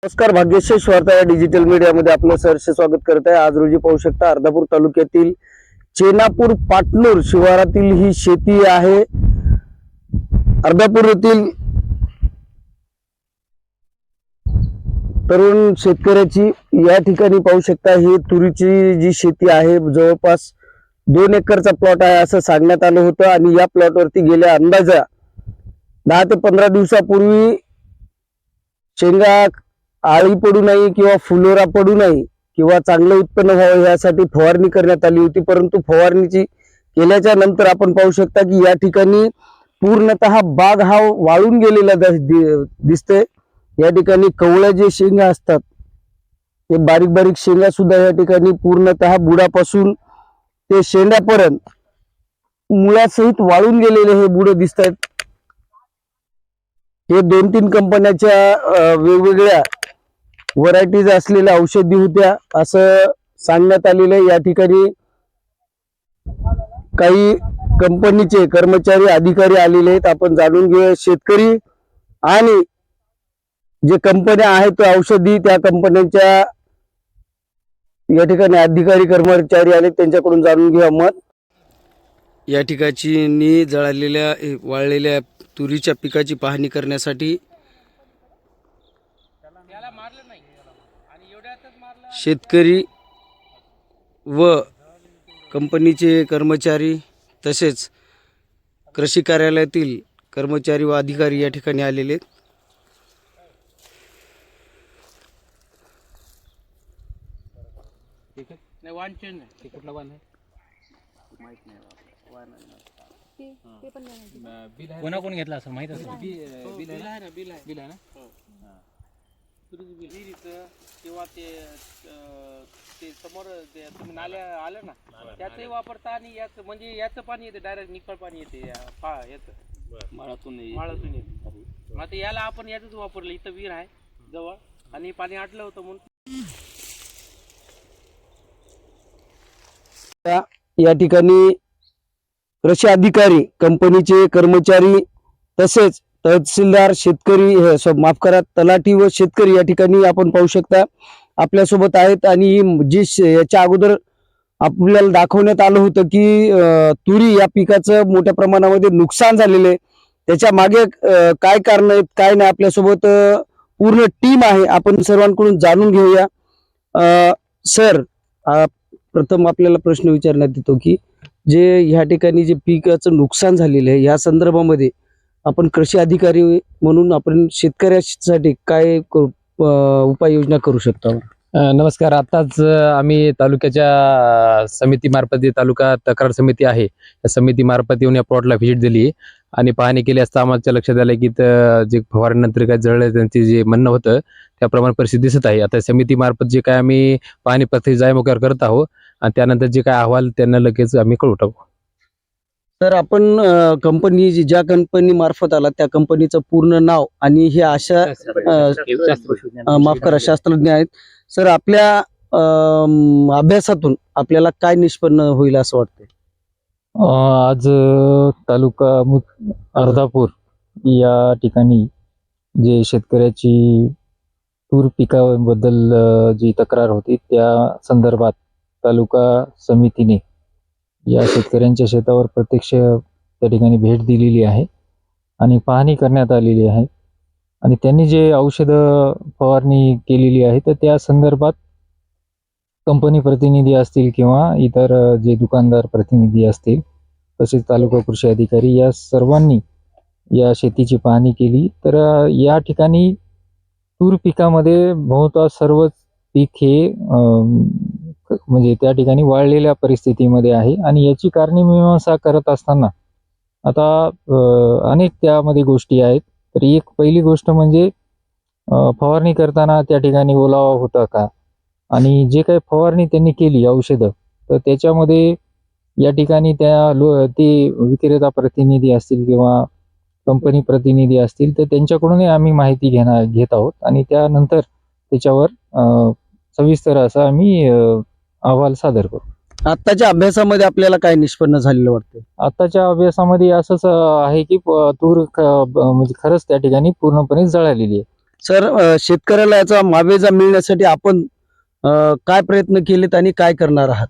नमस्कार, भाग्यशेष वार्ता या डिजिटल मीडियामध्ये आपलं सहर्ष स्वागत करत आहे। आज रोजी पाहू शकता अर्धापूर तालुक्यातील चेनापूर पाटनूर शिवारातील ही शेती आहे। अर्धापूर येथील तरुण शेतकऱ्याची या ठिकाणी पाहू शकता ही तुरीची जी शेती आहे, जवळपास 2 एकरचा प्लॉट आहे असं सांगण्यात आलं होतं। आणि या प्लॉटवरती गेल्या अंदाजा 10 ते 15 दिवसापूर्वी शेंगा आळी पडू नये किंवा फुलोरा पडू नये किंवा चांगलं उत्पन्न व्हावं यासाठी फवारणी करण्यात आली होती। परंतु फवारणीची केल्याच्या नंतर आपण पाहू शकता की या ठिकाणी पूर्णतः बाग हा वाळून गेलेला दिसतोय। या ठिकाणी कवळ्या जे शेंगा असतात ते बारीक बारीक शेंगा सुद्धा या ठिकाणी पूर्णतः बुडापासून ते शेंड्यापर्यंत मुळासहित वाळून गेलेले हे बुडे दिसत आहेत। हे 2-3 कंपन्याच्या वेगवेगळ्या व्हरायटीज असलेल्या औषधी होत्या असं सांगण्यात आलेलं आहे। या ठिकाणी काही कंपनीचे कर्मचारी अधिकारी आलेले आहेत, आपण जाणून घेऊया। शेतकरी आणि जे कंपन्या आहेत त्या औषधी त्या कंपन्यांच्या या ठिकाणी अधिकारी कर्मचारी आले, त्यांच्याकडून जाणून घेऊया मत। या ठिकाणी जळालेल्या वाळलेल्या तुरीच्या पिकाची पाहणी करण्यासाठी शेतकरी व कंपनीचे कर्मचारी तसेच कृषी कार्यालयातील कर्मचारी व अधिकारी या ठिकाणी आलेले आहेत। कोण घेतला असं माहित असेल। बिल आहे ना किंवा ते समोर तुम्ही नाल्या आलं ना त्याचंही वापरता आणि याचं म्हणजे याचं पाणी येते डायरेक्ट निखळ पाणी येते याचं माळातून येते। मग आता याला आपण याचंच वापरलं। इथं विहीर आहे जवळ आणि पाणी आटलं होतं म्हणून या ठिकाणी कृषी अधिकारी कंपनीचे कर्मचारी तसेच तहसीलदार शेतकरी माफ करा तलाठी व शेतकरी या ठिकाणी आपण पाहू शकता आपल्यासोबत आहेत। आणि जी याच्या अगोदर आपल्याला दाखवण्यात आलं होतं की तुरी या पिकाचं मोठ्या प्रमाणामध्ये नुकसान झालेलं आहे, त्याच्या मागे काय कारण आहेत काय नाही आपल्यासोबत पूर्ण टीम आहे, आपण सर्वांकडून जाणून घेऊया। सर, प्रथम आपल्याला प्रश्न विचारण्यात येतो की जे ह्या ठिकाणी जे पिकाचं नुकसान झालेलं आहे या संदर्भामध्ये आपण कृषी अधिकारी म्हणून आपण शेतकऱ्यासाठी काय उपाययोजना करू शकतो? नमस्कार। आताच आम्ही तालुक्याच्या समितीमार्फत तालुका तक्रार समिती आहे त्या समितीमार्फत येऊन या प्लॉटला व्हिजिट दिली आणि पाहणी केली असता आमच्या लक्षात आलं की जे फवारणीनंतर काय जळलं त्यांचे जे म्हणणं होतं त्याप्रमाणे परिस्थिती दिसत आहे। आता समितीमार्फत जे काय आम्ही पाहणी पद्धती जायमुखार करत आहोत आणि त्यानंतर जे काय अहवाल त्यांना लगेच आम्ही कळवू टाकू। तर आपण कंपनी ज्या कंपनी मार्फत आला त्या कंपनीचं पूर्ण नाव आणि हे अशा माफ करा शास्त्रज्ञ आहेत। सर, आपल्या अभ्यासातून आपल्याला काय निष्पन्न होईल असं वाटतंय? आज तालुका अर्धापूर या ठिकाणी जे शेतकऱ्याची तूर पिकाबद्दल जी तक्रार होती त्या संदर्भात तालुका समितीने या शेतकऱ्यांच्या शेतावर प्रत्यक्ष त्या ठिकाणी भेट दिलेली आहे आणि पाहणी करण्यात आलेली आहे आणि त्यांनी जे औषधं फवारणी केलेली आहे तर त्या संदर्भात कंपनी प्रतिनिधी असतील किंवा इतर जे दुकानदार प्रतिनिधी असतील तसेच तालुका कृषी अधिकारी या सर्वांनी या शेतीची पाहणी केली तर या ठिकाणी तूर पिकामध्ये बहुतांश सर्वच पीक हे म्हणजे त्या ठिकाणी वाळलेल्या परिस्थितीमध्ये आहे आणि याची कारणे करत असताना आता अनेक त्यामध्ये गोष्टी आहेत। तर एक पहिली गोष्ट म्हणजे फवारणी करताना त्या ठिकाणी ओलावा होता का आणि जे काही फवारणी त्यांनी केली औषधं तर त्याच्यामध्ये या ठिकाणी ते विक्रेता प्रतिनिधी असतील किंवा कंपनी प्रतिनिधी असतील तर त्यांच्याकडूनही आम्ही माहिती घेत आहोत आणि त्यानंतर त्याच्यावर सविस्तर असा आम्ही अहवाल सादर करू। आत्ताच्या अभ्यासामध्ये आपल्याला काय निष्पन्न झालेलं वाटतं? आताच्या अभ्यासामध्ये असंच आहे की तूर म्हणजे खरंच त्या ठिकाणी पूर्णपणे जळालेली आहे। सर शेतकऱ्याला याचा मावेजा मिळण्यासाठी आपण काय प्रयत्न केलेत आणि काय करणार आहात?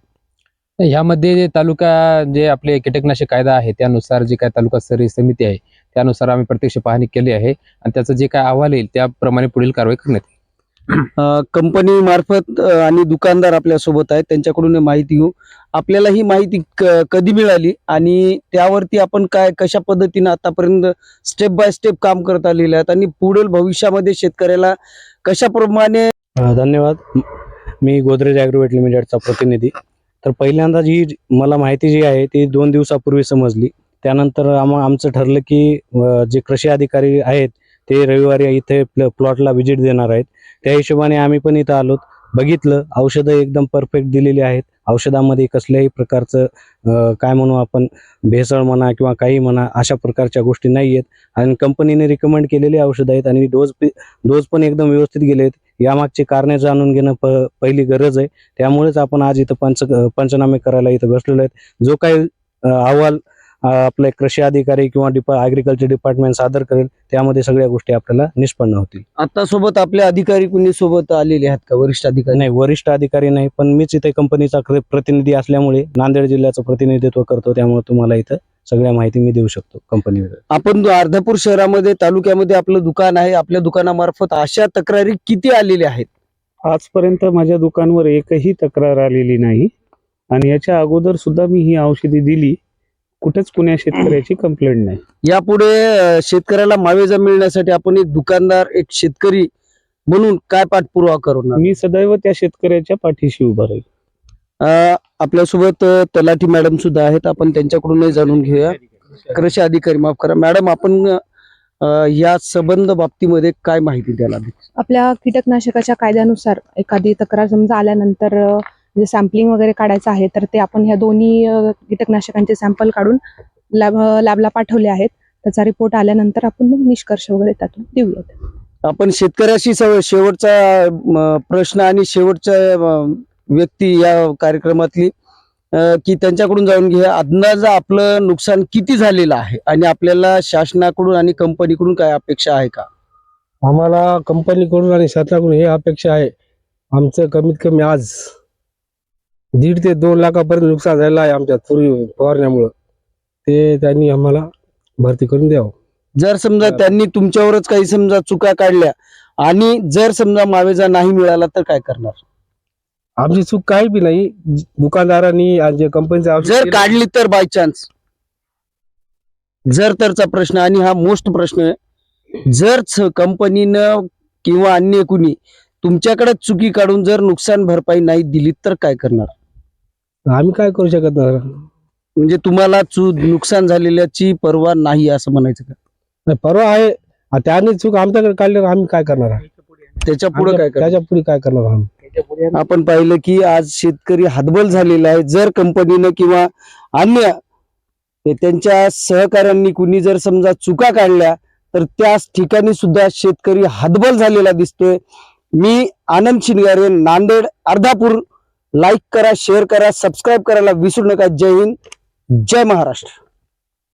ह्यामध्ये तालुका जे आपले कीटकनाशक कायदा आहे त्यानुसार जे काय तालुका स्तरीय समिती आहे त्यानुसार आम्ही प्रत्यक्ष पाहणी केली आहे आणि त्याचं जे काय अहवाल येईल त्याप्रमाणे पुढील कारवाई करण्यात येईल. कंपनी मार्फत आणि दुकानदार आपल्या सोबत आहेत, त्यांच्याकडून ही माहिती घेऊ. आपल्याला ही माहिती कधी मिळाली आणि त्यावरती आपण काय कशा पद्धतीने आतापर्यंत स्टेप बाय स्टेप काम करत आलेले आहेत आणि पुढील भविष्यामध्ये शेतकऱ्याला कशाप्रमाणे धन्यवाद. मी गोदरेज ॲग्रोवेट लिमिटेडचा प्रतिनिधी. तर पहिल्यांदा मला माहिती जी आहे ती 2 दिवसापूर्वी समजली. त्यानंतर आमचं ठरलं की जे कृषी अधिकारी आहेत ते रविवारी इथे प्लॉटला व्हिजिट देणार आहेत. त्या हिशोबाने आम्ही पण इथं आलोत, बघितलं. औषधं एकदम परफेक्ट दिलेली आहेत. औषधामध्ये कसल्याही प्रकारचं काय म्हणू आपण भेसळ म्हणा किंवा काही म्हणा अशा प्रकारच्या गोष्टी नाही आहेत आणि कंपनीने रिकमेंड केलेली औषधं आहेत आणि डोस पण एकदम व्यवस्थित गेले आहेत. यामागची कारणे जाणून घेणं पहिली गरज आहे. त्यामुळेच आपण आज इथं पंचनामे करायला इथं बसलेलो आहेत. जो काही अहवाल आपले कृषी अधिकारी किंवा ॲग्रिकल्चर डिपार्टमेंट सादर करेल त्यामध्ये सगळ्या गोष्टी आपल्याला निष्पन्न होतील. आता सोबत आपले अधिकारी कुणी सोबत आलेले आहेत का, वरिष्ठ अधिकारी? नाही, वरिष्ठ अधिकारी नाही, पण मीच इथे कंपनीचा प्रतिनिधी असल्यामुळे नांदेड जिल्ह्याचं प्रतिनिधित्व करतो, त्यामुळे तुम्हाला इथं सगळ्या माहिती मी देऊ शकतो कंपनीवर. आपण अर्धापूर शहरामध्ये तालुक्यामध्ये आपलं दुकान आहे, आपल्या दुकानामार्फत अशा तक्रारी किती आलेल्या आहेत? आजपर्यंत माझ्या दुकानवर एकही तक्रार आलेली नाही आणि याच्या अगोदर सुद्धा मी ही औषधी दिली, कुठेच कुण्या शेतकऱ्याची कंप्लेंट नाही. यापुढे शेतकऱ्याला मावेजा मिळण्यासाठी आपण एक दुकानदार, एक शेतकरी म्हणून काय पाठपुरावा करणार? मी सदैव त्या शेतकऱ्याच्या पाठीशी उभा राहील. आपल्यासोबत तलाठी मॅडम सुद्धा आहेत, आपण त्यांच्याकडूनही जाणून घेऊया. कृषी अधिकारी, माफ करा मॅडम, आपण या संबंध बाबतीमध्ये काय माहिती द्यायला? आपल्या कीटकनाशकाच्या कायद्यानुसार एखादी तक्रार समजा आल्यानंतर जे सॅम्पलिंग वगैरे काढायचं आहे तर ते आपण ह्या दोन्ही कीटकनाशकांचे सॅम्पल काढून लॅबला पाठवले आहेत. त्याचा रिपोर्ट आल्यानंतर आपण मग निष्कर्ष वगैरे त्यातून देऊयात. आपण शेतकऱ्याशी शेवटचा प्रश्न आणि शेवटच्या व्यक्ती या कार्यक्रमातली की त्यांच्याकडून जाऊन घ्या, अंदाज आपलं नुकसान किती झालेलं आहे आणि आपल्याला शासनाकडून आणि कंपनीकडून काय अपेक्षा आहे का? आम्हाला कंपनीकडून आणि शासनाकडून हे अपेक्षा आहे. आमचं कमीत कमी आज 1.5 ते 2 लाखापर्यंत नुकसान झालं आहे आमच्या तुरी फवारण्यामुळं. ते त्यांनी आम्हाला भरती करून द्यावं. जर समजा त्यांनी तुमच्यावरच काही समजा चुका काढल्या आणि जर समजा मावेजा नाही मिळाला तर काय करणार? आमची चूक काही बी नाही. दुकानदारांनी आज जे कंपनीचा जर काढली तर बाय चान्स, जर तरचा प्रश्न आणि हा मोस्ट प्रश्न आहे. जर कंपनीनं किंवा अन्य कुणी तुमच्याकडे चुकी काढून जर नुकसान भरपाई नाही दिली तर काय करणार? आम्ही काय करू शकत नाही. म्हणजे तुम्हाला नुकसान झालेल्याची पर्वा नाही असं म्हणायचं का? परवा आहे, त्यांनी चूक आमच्याकडे काढली, आम्ही काय करणार आहे? त्याच्या पुढे काय करणार? त्याच्या पुढे काय करणार आम्ही? आपण पाहिलं की आज शेतकरी हतबल झालेला आहे. जर कंपनीनं किंवा अन्य त्यांच्या सहकाऱ्यांनी कुणी जर समजा चुका काढल्या तर त्याच ठिकाणी सुद्धा शेतकरी हतबल झालेला दिसतोय. मी आनंद शिंगारे, नांदेड, अर्धापूर. लाईक करा, शेअर करा, सबस्क्राईब करायला विसरू नका. जय हिंद, जय महाराष्ट्र.